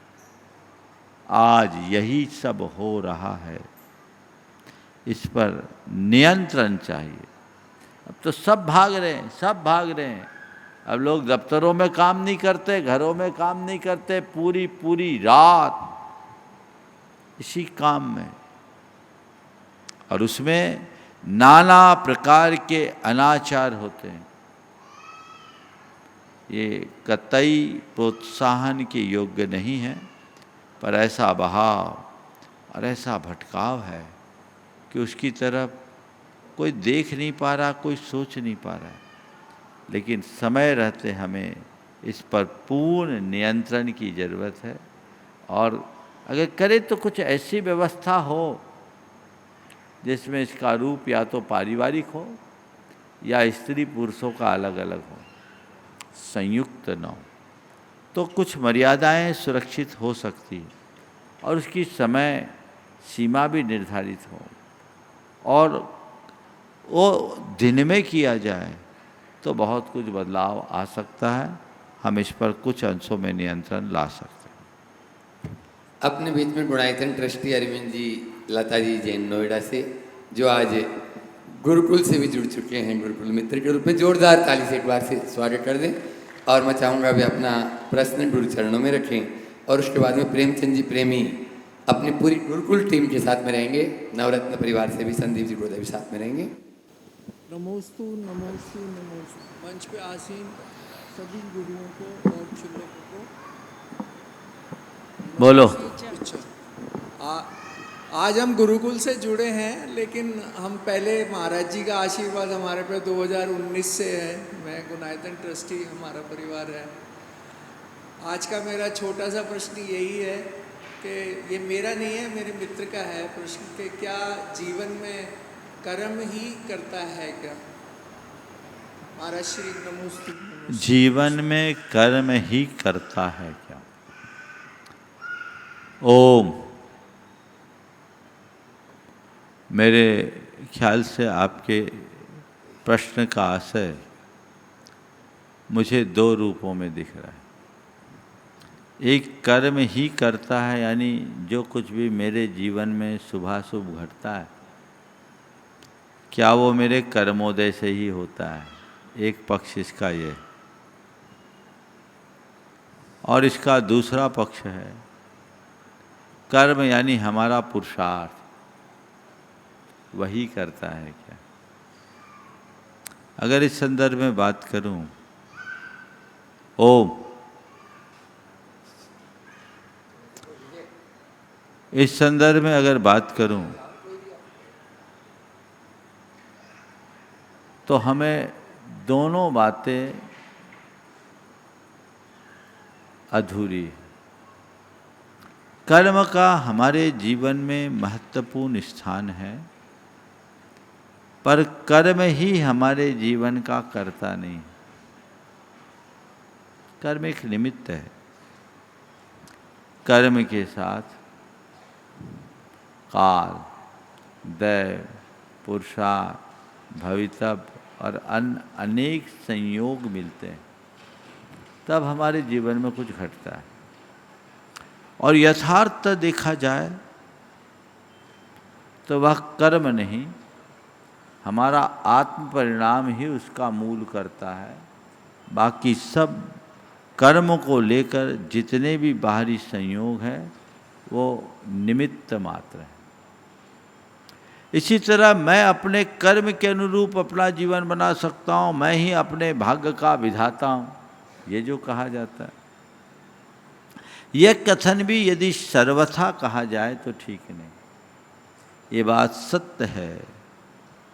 आज यही सब हो रहा है, इस पर नियंत्रण चाहिए। अब तो सब भाग रहे हैं, अब लोग दफ्तरों में काम नहीं करते, घरों में काम नहीं करते, पूरी पूरी रात इसी काम में, और उसमें नाना प्रकार के अनाचार होते हैं। ये कतई प्रोत्साहन के योग्य नहीं है, पर ऐसा बहाव और ऐसा भटकाव है कि उसकी तरफ कोई देख नहीं पा रहा, कोई सोच नहीं पा रहा है। लेकिन समय रहते हमें इस पर पूर्ण नियंत्रण की ज़रूरत है, और अगर करे तो कुछ ऐसी व्यवस्था हो जिसमें इसका रूप या तो पारिवारिक हो या स्त्री पुरुषों का अलग अलग हो, संयुक्त न हो, तो कुछ मर्यादाएं सुरक्षित हो सकती है और उसकी समय सीमा भी निर्धारित हो, और वो दिन में किया जाए तो बहुत कुछ बदलाव आ सकता है। हम इस पर कुछ अंशों में नियंत्रण ला सकते हैं। अपने बीच में गुणायतन ट्रस्टी अरविंद जी, लता जी जैन नोएडा से, जो आज गुरुकुल से भी जुड़ चुके हैं, गुरुकुल मित्र के रूप में जोरदार ताली से एक बार से स्वागत कर दें। और मैं चाहूँगा वे अपना प्रश्न गुरु चरणों में रखें, और उसके बाद में प्रेमचंद जी प्रेमी अपनी पूरी गुरुकुल टीम के साथ में रहेंगे, नवरत्न परिवार से भी संदीप जी गोदा भी साथ में रहेंगे। नमोस्तु नमोस्तु नमोस्तु। मंच पे आसीन सभी गुरुओं को और चुल्लों को बोलो। आज हम गुरुकुल से जुड़े हैं, लेकिन हम पहले महाराज जी का आशीर्वाद हमारे पे 2019 से है। मैं गुणायतन ट्रस्टी, हमारा परिवार है। आज का मेरा छोटा सा प्रश्न यही है कि ये मेरा नहीं है, मेरे मित्र का है प्रश्न, कि क्या जीवन में कर्म ही करता है क्या? महाराज श्री नमोस्तु। जीवन में कर्म ही करता है क्या? ओम। मेरे ख्याल से आपके प्रश्न का आशय मुझे दो रूपों में दिख रहा है। एक, कर्म ही करता है यानी जो कुछ भी मेरे जीवन में शुभाशुभ घटता है क्या वो मेरे कर्मोदय से ही होता है? एक पक्ष इसका ये है। और इसका दूसरा पक्ष है कर्म यानी हमारा पुरुषार्थ, वही करता है क्या? अगर इस संदर्भ में बात करूं, ओम, इस संदर्भ में अगर बात करूं तो हमें दोनों बातें अधूरी है। कर्म का हमारे जीवन में महत्वपूर्ण स्थान है, पर कर्म ही हमारे जीवन का कर्ता नहीं। कर्म एक निमित्त है। कर्म के साथ काल, दैव, पुरुषार्थ, भवितव्य और अन्य अनेक संयोग मिलते हैं, तब हमारे जीवन में कुछ घटता है। और यथार्थ देखा जाए तो वह कर्म नहीं, हमारा आत्म परिणाम ही उसका मूल करता है। बाकी सब कर्म को लेकर जितने भी बाहरी संयोग हैं वो निमित्त मात्र है। इसी तरह मैं अपने कर्म के अनुरूप अपना जीवन बना सकता हूँ, मैं ही अपने भाग्य का विधाता हूँ, ये जो कहा जाता है, यह कथन भी यदि सर्वथा कहा जाए तो ठीक नहीं। ये बात सत्य है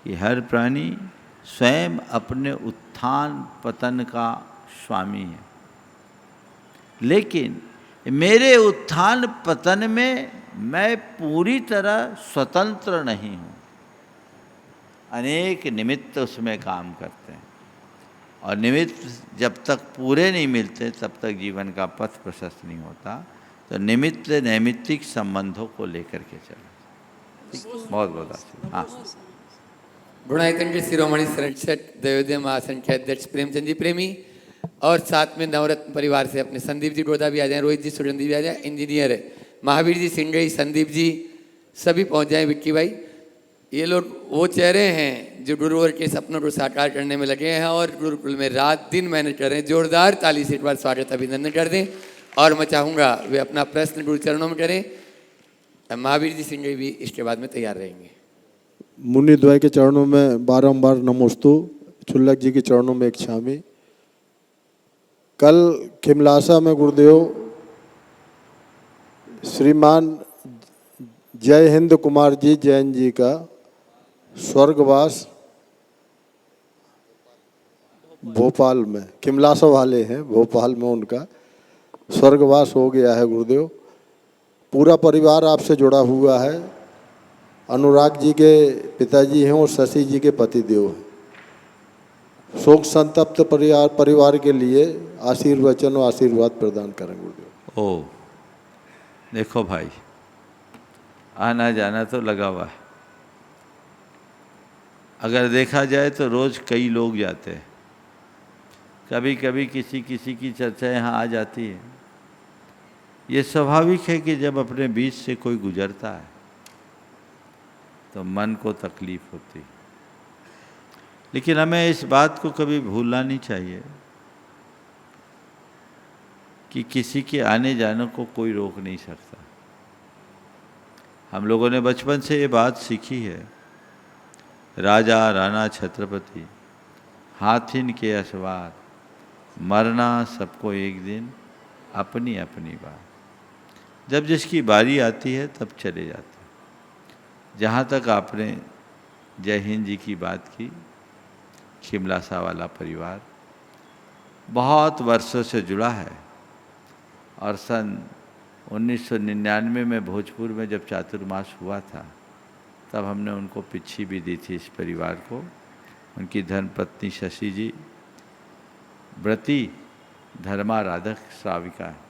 कि हर प्राणी स्वयं अपने उत्थान पतन का स्वामी है, लेकिन मेरे उत्थान पतन में मैं पूरी तरह स्वतंत्र नहीं हूँ। अनेक निमित्त उसमें काम करते हैं, और निमित्त जब तक पूरे नहीं मिलते तब तक जीवन का पथ प्रशस्त नहीं होता। तो निमित्त नैमित्तिक संबंधों को लेकर के चलो। बहुत बहुत आशीर्वाद। हाँ, गुणायतन के शिरोमणि शरणछठ दैवोदय महासंघ के अध्यक्ष प्रेमचंद जी प्रेमी और साथ में नवरत्न परिवार से अपने संदीप जी डोडा भी आ जाएं, रोहित जी सुरंदी भी आ जाए, इंजीनियर महावीर जी सिंगई, संदीप जी सभी पहुंच जाएं, विक्की भाई। ये लोग वो चेहरे हैं जो गुरुवर के सपनों को साकार करने में लगे हैं और गुरुकुल में रात दिन मेहनत कर रहे हैं। जोरदार ताली से एक बार स्वागत अभिनंदन कर दें। और मैं चाहूँगा वे अपना प्रश्न गुरु चरणों में करें। महावीर जी सिंगई भी इसके बाद में तैयार रहेंगे। मुनिद्वय के चरणों में बारंबार नमोस्तु, छुल्लक जी के चरणों में एक क्षामी। कल खिमलासा में गुरुदेव श्रीमान जय हिंद कुमार जी जैन जी का स्वर्गवास भोपाल में, खिमलासा वाले हैं भोपाल में, उनका स्वर्गवास हो गया है गुरुदेव। पूरा परिवार आपसे जुड़ा हुआ है। अनुराग जी के पिताजी हैं और शशि जी के पतिदेव हैं। शोक संतप्त परिवार के लिए आशीर्वचन और आशीर्वाद प्रदान करें गुरुदेव। ओ देखो भाई, आना जाना तो लगा हुआ है। अगर देखा जाए तो रोज़ कई लोग जाते हैं, कभी कभी किसी किसी की चर्चा यहाँ आ जाती है। ये स्वाभाविक है कि जब अपने बीच से कोई गुजरता है तो मन को तकलीफ होती है, लेकिन हमें इस बात को कभी भूलना नहीं चाहिए कि किसी के आने जाने को कोई रोक नहीं सकता। हम लोगों ने बचपन से ये बात सीखी है, राजा राणा छत्रपति हाथिन के असवार, मरना सबको एक दिन, अपनी अपनी बात। जब जिसकी बारी आती है तब चले जाते हैं। जहाँ तक आपने जय हिंद जी की बात की, खिमलासा वाला परिवार बहुत वर्षों से जुड़ा है, और सन 1999 में भोजपुर में जब चातुर्मास हुआ था तब हमने उनको पिच्छी भी दी थी इस परिवार को। उनकी धर्मपत्नी शशि जी व्रती धर्माराधक श्राविका है।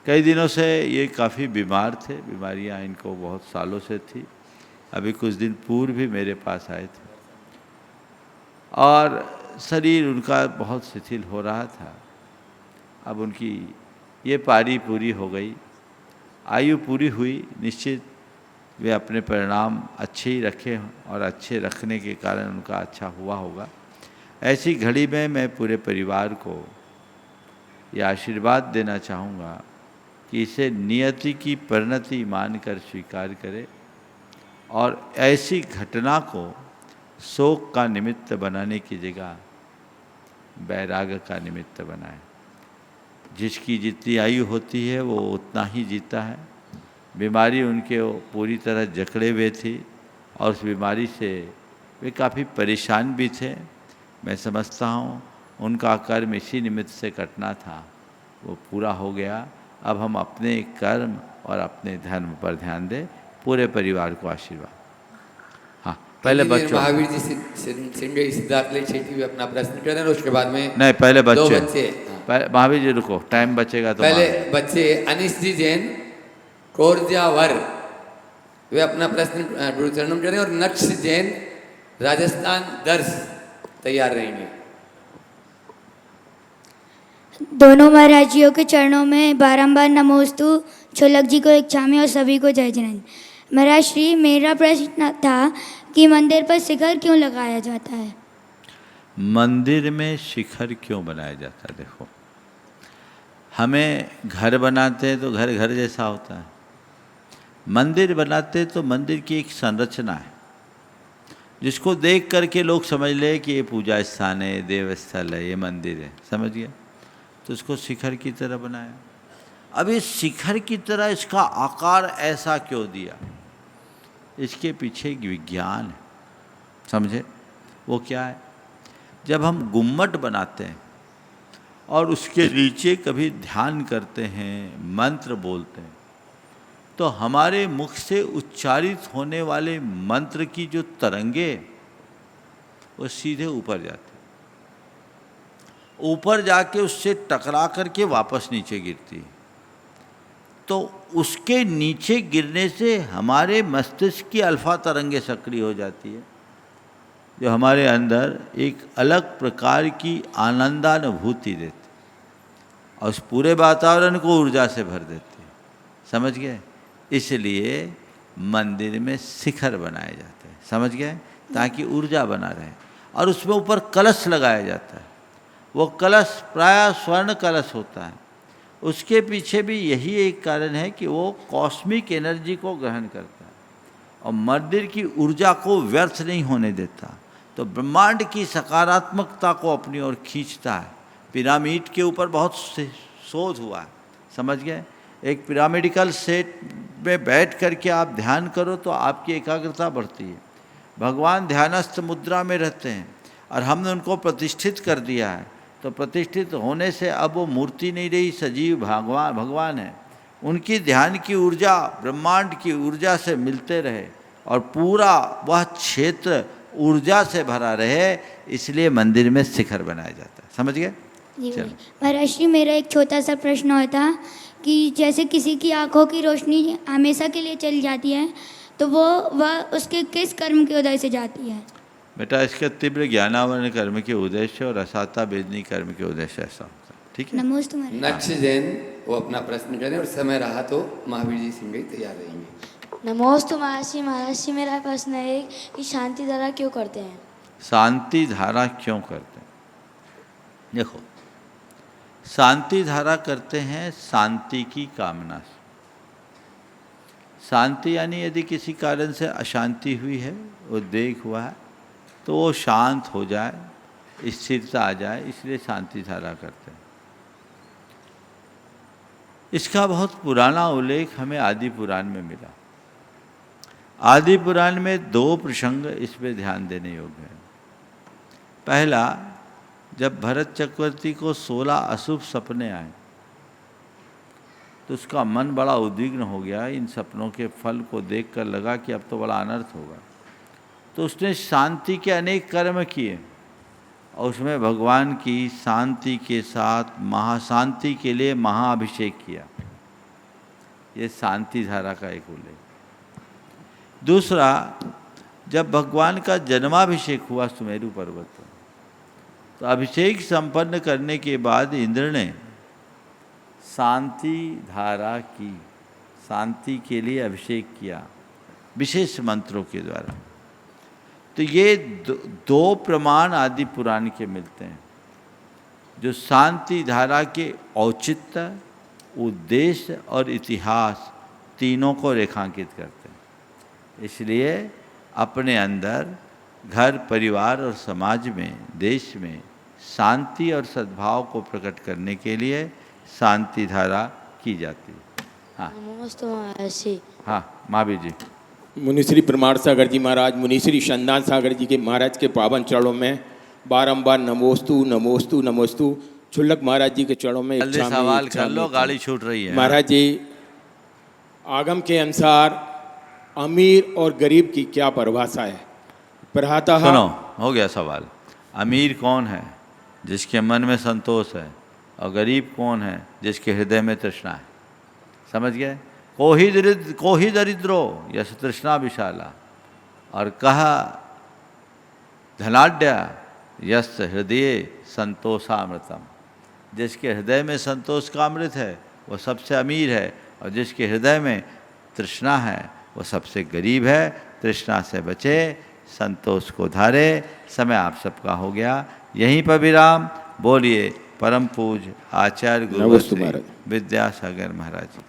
कई दिनों से ये काफ़ी बीमार थे, बीमारियां इनको बहुत सालों से थी। अभी कुछ दिन पूर्व भी मेरे पास आए थे और शरीर उनका बहुत शिथिल हो रहा था। अब उनकी ये पारी पूरी हो गई, आयु पूरी हुई, निश्चित वे अपने परिणाम अच्छे ही रखे और अच्छे रखने के कारण उनका अच्छा हुआ होगा। ऐसी घड़ी में मैं पूरे परिवार को ये आशीर्वाद देना चाहूँगा कि इसे नियति की परिणति मानकर स्वीकार करें और ऐसी घटना को शोक का निमित्त बनाने की जगह वैराग्य का निमित्त बनाएं। जिसकी जितनी आयु होती है वो उतना ही जीता है। बीमारी उनके पूरी तरह जकड़े हुए थी और उस बीमारी से वे काफ़ी परेशान भी थे। मैं समझता हूँ उनका कर्म इसी निमित्त से कटना था, वो पूरा हो गया। अब हम अपने कर्म और अपने धर्म पर ध्यान दें। पूरे परिवार को आशीर्वाद। हाँ, पहले बच्चों। महावीर जी सिंगई सिद्धार्थ ले शेट्टी भी अपना प्रश्न करें, उसके बाद में नहीं, पहले दो बच्चे। बच्चे। महावीर जी रुको, टाइम बचेगा तो पहले बच्चे अनिश जी जैन कोरजावर, वे अपना प्रश्न गुरु चरणों में करें और नक्श जैन राजस्थान दर्श तैयार रहेंगे। दोनों महाराजियों के चरणों में बारंबार नमोस्तु। छोलक जी को एक छामी और सभी को जय जिनेंद्र। महाराज श्री, मेरा प्रश्न था कि मंदिर पर शिखर क्यों लगाया जाता है? मंदिर में शिखर क्यों बनाया जाता है? देखो, हमें घर बनाते हैं तो घर घर जैसा होता है। मंदिर बनाते हैं तो मंदिर की एक संरचना है जिसको देख करके लोग समझ ले कि ये पूजा स्थान है, देवस्थल है, ये मंदिर है, समझ गया? तो इसको शिखर की तरह बनाया। अब इस शिखर की तरह इसका आकार ऐसा क्यों दिया? इसके पीछे एक विज्ञान है, समझे? वो क्या है? जब हम गुम्मट बनाते हैं और उसके नीचे कभी ध्यान करते हैं, मंत्र बोलते हैं, तो हमारे मुख से उच्चारित होने वाले मंत्र की जो तरंगे वो सीधे ऊपर जाते, ऊपर जाके उससे टकरा करके वापस नीचे गिरती है। तो उसके नीचे गिरने से हमारे मस्तिष्क की अल्फा तरंगे सक्रिय हो जाती है, जो हमारे अंदर एक अलग प्रकार की आनंदानुभूति देती और उस पूरे वातावरण को ऊर्जा से भर देती है, समझ गए? इसलिए मंदिर में शिखर बनाए जाते हैं, समझ गए? ताकि ऊर्जा बना रहे। और उसमें ऊपर कलश लगाया जाता है। वो कलश प्रायः स्वर्ण कलश होता है। उसके पीछे भी यही एक कारण है कि वो कॉस्मिक एनर्जी को ग्रहण करता है और मंदिर की ऊर्जा को व्यर्थ नहीं होने देता, तो ब्रह्मांड की सकारात्मकता को अपनी ओर खींचता है। पिरामिड के ऊपर बहुत शोध हुआ है, समझ गए? एक पिरामिडिकल सेट में बैठ करके आप ध्यान करो तो आपकी एकाग्रता बढ़ती है। भगवान ध्यानस्थ मुद्रा में रहते हैं और हमने उनको प्रतिष्ठित कर दिया है, तो प्रतिष्ठित होने से अब वो मूर्ति नहीं रही, सजीव भगवान है। उनकी ध्यान की ऊर्जा ब्रह्मांड की ऊर्जा से मिलते रहे और पूरा वह क्षेत्र ऊर्जा से भरा रहे, इसलिए मंदिर में शिखर बनाया जाता है, समझ गए? महाराज श्री, मेरा एक छोटा सा प्रश्न होता कि जैसे किसी की आंखों की रोशनी हमेशा के लिए चली जाती है, तो वह उसके किस कर्म के उदय से जाती है? बेटा, इसका तीव्र ज्ञानावरण कर्म के उद्देश्य और असाता वेदनी कर्म के उद्देश्य ऐसा होता है, ठीक है? नमोस्तु महाराज। नक्श जैन वो अपना प्रश्न करें और समय रहा तो महावीर जी सिंगई तैयार रहेंगे। नमोस्तु महाराज। महाराज श्री, मेरा प्रश्न है कि शांति धारा क्यों करते हैं? शांति धारा क्यों करते हैं? देखो, शांति धारा करते हैं शांति की कामना से। शांति यानी यदि किसी कारण से अशांति हुई है, उद्वेग हुआ है, तो वो शांत हो जाए, स्थिरता आ जाए, इसलिए शांति धारा करते हैं। इसका बहुत पुराना उल्लेख हमें आदि पुराण में मिला। आदि पुराण में दो प्रसंग इस पर ध्यान देने योग्य है। पहला, जब भरत चक्रवर्ती को 16 अशुभ सपने आए तो उसका मन बड़ा उद्विग्न हो गया। इन सपनों के फल को देखकर लगा कि अब तो बड़ा अनर्थ होगा, तो उसने शांति के अनेक कर्म किए और उसमें भगवान की शांति के साथ महाशांति के लिए महाअभिषेक किया। ये शांति धारा का एक उल्लेख। दूसरा, जब भगवान का जन्माभिषेक हुआ सुमेरु पर्वत पर, तो अभिषेक संपन्न करने के बाद इंद्र ने शांति धारा की, शांति के लिए अभिषेक किया विशेष मंत्रों के द्वारा। तो ये दो प्रमाण आदि पुराण के मिलते हैं जो शांति धारा के औचित्य, उद्देश्य और इतिहास तीनों को रेखांकित करते हैं। इसलिए अपने अंदर घर, परिवार और समाज में, देश में शांति और सद्भाव को प्रकट करने के लिए शांति धारा की जाती है। हाँ हाँ, महावीर जी। मुनिश्री प्रमाण सागर जी महाराज, मुनिश्री शंदान सागर जी के महाराज के पावन चरणों में बारंबार नमोस्तु नमोस्तु नमोस्तु। छुल्लक महाराज जी के चरणों में जल्दी सवाल कर लो, गाड़ी छूट रही है। महाराज जी, आगम के अनुसार अमीर और गरीब की क्या परिभाषा है? प्रहातः सुनो, हो गया सवाल। अमीर कौन है? जिसके मन में संतोष है। और गरीब कौन है? जिसके हृदय में तृष्णा है। समझ गए? को ही दरिद्रो यश तृष्णा विशाला, और कहा धनाढ्य यश हृदय संतोषामृतम। जिसके हृदय में संतोष का अमृत है वो सबसे अमीर है, और जिसके हृदय में तृष्णा है वो सबसे गरीब है। तृष्णा से बचे, संतोष को धारे। समय आप सबका हो गया, यहीं पर विराम। बोलिए परम पूज्य आचार्य गुरु विद्यासागर महाराज।